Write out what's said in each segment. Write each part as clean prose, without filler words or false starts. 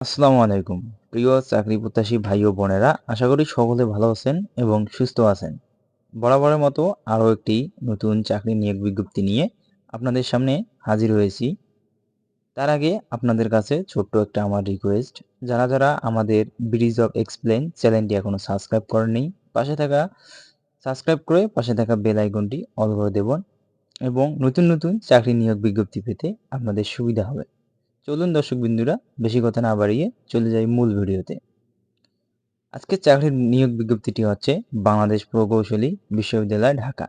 আসসালামু আলাইকুম প্রিয় চাকরি প্রত্যাশী ভাই ও বোনেরা, আশা করি সকলে ভালো আছেন এবং সুস্থ আছেন। বরাবরের মতো আরও একটি নতুন চাকরি নিয়োগ বিজ্ঞপ্তি নিয়ে আপনাদের সামনে হাজির হয়েছি। তার আগে আপনাদের কাছে ছোট্ট একটা আমার রিকোয়েস্ট, যারা যারা আমাদের ব্রিজ অফ এক্সপ্লেন চ্যানেলটি এখনও সাবস্ক্রাইব করেননি, সাবস্ক্রাইব করে পাশে থাকা বেল আইকনটি অল করে দেবেন এবং নতুন নতুন চাকরি নিয়োগ বিজ্ঞপ্তি পেতে আপনাদের সুবিধা হবে। চলুন দর্শক বিন্দুরা, বেশি কথা না বাড়িয়ে চলে যাই মূল ভিডিওতে। আজকে চাকরির নিয়োগ বিজ্ঞপ্তিটি হচ্ছে বাংলাদেশ প্রকৌশলী বিশ্ববিদ্যালয়, ঢাকা।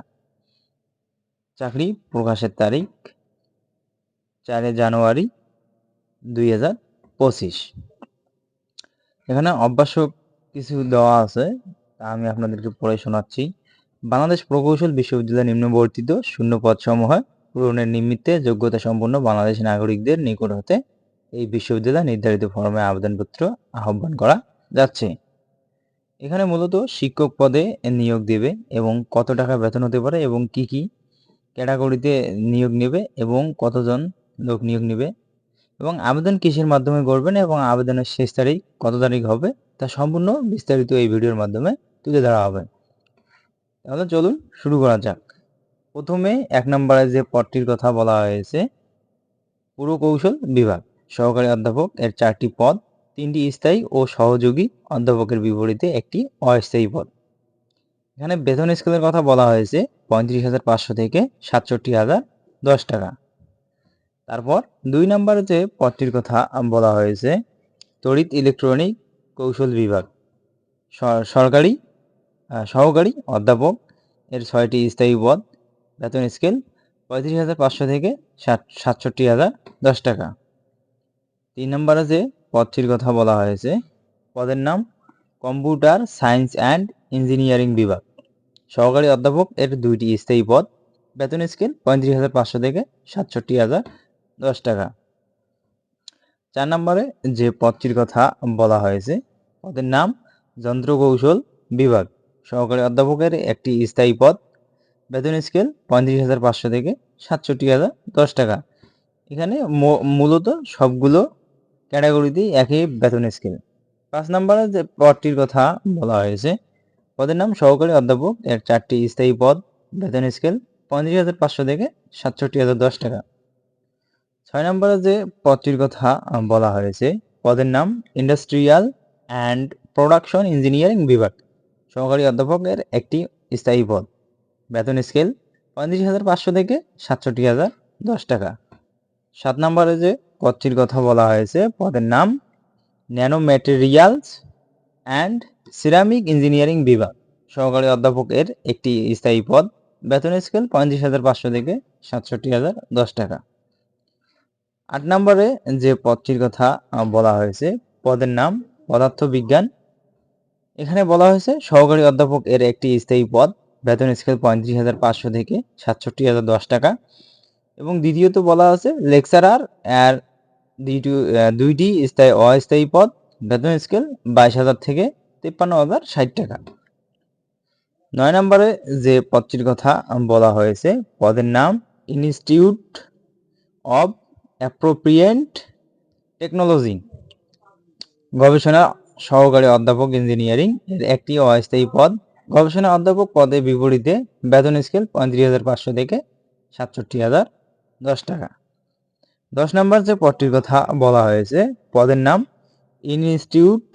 চাকরি প্রকাশের তারিখ 4 জানুয়ারি 2025। এখানে অভ্যাসক কিছু দেওয়া আছে, তা আমি আপনাদেরকে পড়ে শোনাচ্ছি। বাংলাদেশ প্রকৌশল বিশ্ববিদ্যালয় নিম্নবর্তিত শূন্য পদসমূহ পূরণের নিমিত্তে যোগ্যতা সম্পন্ন বাংলাদেশী নাগরিকদের নিকট হতে এই বিশ্ববিদ্যালয় নির্ধারিত ফরমে আবেদনপত্র আহ্বান করা যাচ্ছে। এখানে মূলত শিক্ষক পদে নিয়োগ দেবে এবং কত টাকা বেতন হতে পারে এবং কি কি ক্যাটাগরিতে নিয়োগ নেবে এবং কতজন লোক নিয়োগ নেবে এবং আবেদন কিসের মাধ্যমে করবেন এবং আবেদনের শেষ তারিখ কত তারিখ হবে, তা সম্পূর্ণ বিস্তারিত এই ভিডিওর মাধ্যমে তুলে ধরা হবে। তাহলে চলুন শুরু করা যাক। প্রথমে 1 নম্বরে যে পদটির কথা বলা হয়েছে, পুরকৌশল বিভাগ সহকারী অধ্যাপক এর 4টি পদ, 3টি স্থায়ী ও সহযোগী অধ্যাপকের বিপরীতে একটি অস্থায়ী পদ। এখানে বেতন স্কেলের কথা বলা হয়েছে 35,500 থেকে 67,010 টাকা। তারপর 2 নম্বরে যে পদটির কথা বলা হয়েছে, তড়িৎ ইলেকট্রনিক কৌশল বিভাগ সহকারী অধ্যাপক এর 6টি স্থায়ী পদ, বেতন স্কেল 35,500 থেকে 67,010 টাকা। 3 নম্বরে যে পদটির কথা বলা হয়েছে, পদের নাম কম্পিউটার সায়েন্স অ্যান্ড ইঞ্জিনিয়ারিং বিভাগ সহকারী অধ্যাপক এর 2টি স্থায়ী পদ, বেতন স্কেল 35,500 থেকে 67,010 টাকা। 4 নম্বরে যে পদটির কথা বলা হয়েছে, পদের নাম যন্ত্রকৌশল বিভাগ সহকারী অধ্যাপকের একটি স্থায়ী পদ, বেতন স্কেল 35,500 থেকে 67,010 টাকা। এখানে মূলত সবগুলো ক্যাটাগরিতেই একই বেতন স্কেল। 5 নম্বরে যে পদটির কথা বলা হয়েছে, পদের নাম সহকারী অধ্যাপক এর 4টি স্থায়ী পদ, বেতন স্কেল 35,500 থেকে 67,010 টাকা। 6 নম্বরে যে পদটির কথা বলা হয়েছে, পদের নাম ইন্ডাস্ট্রিয়াল অ্যান্ড প্রোডাকশন ইঞ্জিনিয়ারিং বিভাগ সহকারী অধ্যাপক এর একটি স্থায়ী পদ, বেতন স্কেল 35,500 থেকে 67,010 টাকা। 7 নম্বরে যে পদটির কথা বলা হয়েছে, পদের নাম nano materials and ceramic engineering বিভাগ সহকারী অধ্যাপক এর একটি স্থায়ী পদ, বেতন স্কেল 35,500 থেকে 67,010 টাকা। 8 নম্বরে যে পদটির কথা বলা হয়েছে, পদের নাম পদার্থবিজ্ঞান। এখানে বলা হয়েছে সহকারী অধ্যাপক এর একটি স্থায়ী পদ, বেতন স্কেল 35,500 থেকে 67,010 টাকা। এবং দ্বিতীয়ত বলা আছে লেকচারার এর 2টি অস্থায়ী পদ, বেতন স্কেল 22,000 থেকে 53,060 টাকা। 9 নম্বরে যে পদটির কথা বলা হয়েছে, পদের নাম ইনস্টিটিউট অব অ্যাপ্রোপ্রিয়েট টেকনোলজি গবেষণা সহকারী অধ্যাপক ইঞ্জিনিয়ারিং এর একটি অস্থায়ী পদ, গবেষণা অধ্যাপক পদের বিপরীতে বেতন স্কেল 35,500 থেকে 67,010 টাকা। 10 নম্বর যে পদটির কথা বলা হয়েছে, পদের নাম institute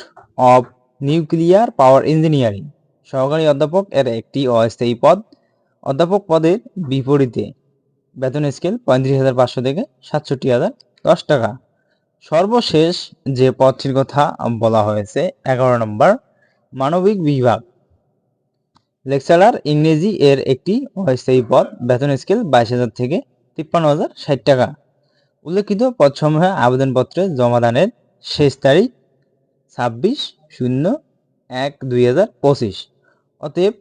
of nuclear power engineering সহকারী অধ্যাপক এর একটি অস্থায়ী পদ, অধ্যাপক পদের বিপরীতে বেতন স্কেল 35,500 থেকে 67,010 টাকা। সর্বশেষ যে পদটির কথা বলা হয়েছে, 11 নম্বর মানবিক বিভাগ লেকচারার ইংরেজি এর একটি অস্থায়ী পদ, বেতন স্কেল 22,000 থেকে 53,060 টাকা। উল্লেখিত পদসমূহে আবেদনপত্রে জমাদানের শেষ তারিখ 26/01/2025। অতএব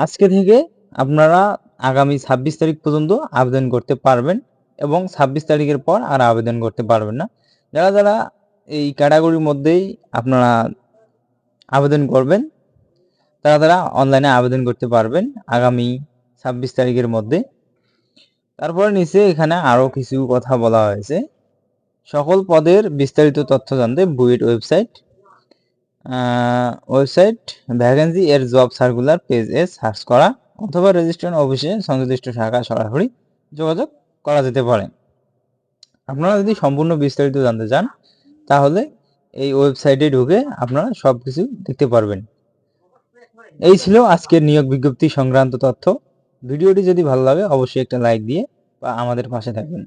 আজকে থেকে আপনারা আগামী 26 তারিখ পর্যন্ত আবেদন করতে পারবেন এবং 26 তারিখের পর আর আবেদন করতে পারবেন না। যারা যারা এই ক্যাটাগরির মধ্যেই আপনারা আবেদন করবেন, তারা অনলাইনে আবেদন করতে পারবেন আগামী 26 তারিখের মধ্যে। তারপরে নিচে এখানে আরও কিছু কথা বলা হয়েছে। সকল পদের বিস্তারিত তথ্য জানতে বুয়েট ওয়েবসাইট ভ্যাকেন্সি এর জব সার্কুলার পেজ এ সার্চ করা অথবা রেজিস্ট্রেশন অফিসে সংশ্লিষ্ট শাখা সরাসরি যোগাযোগ করা যেতে পারে। আপনারা যদি সম্পূর্ণ বিস্তারিত জানতে চান তাহলে এই ওয়েবসাইটে ঢুকে আপনারা সবকিছু দেখতে পারবেন। এই ছিল আজকের নিয়োগ বিজ্ঞপ্তি সংক্রান্ত তথ্য। ভিডিওটি যদি ভালো লাগে অবশ্যই একটা লাইক দিয়ে বা আমাদের পাশে থাকবেন।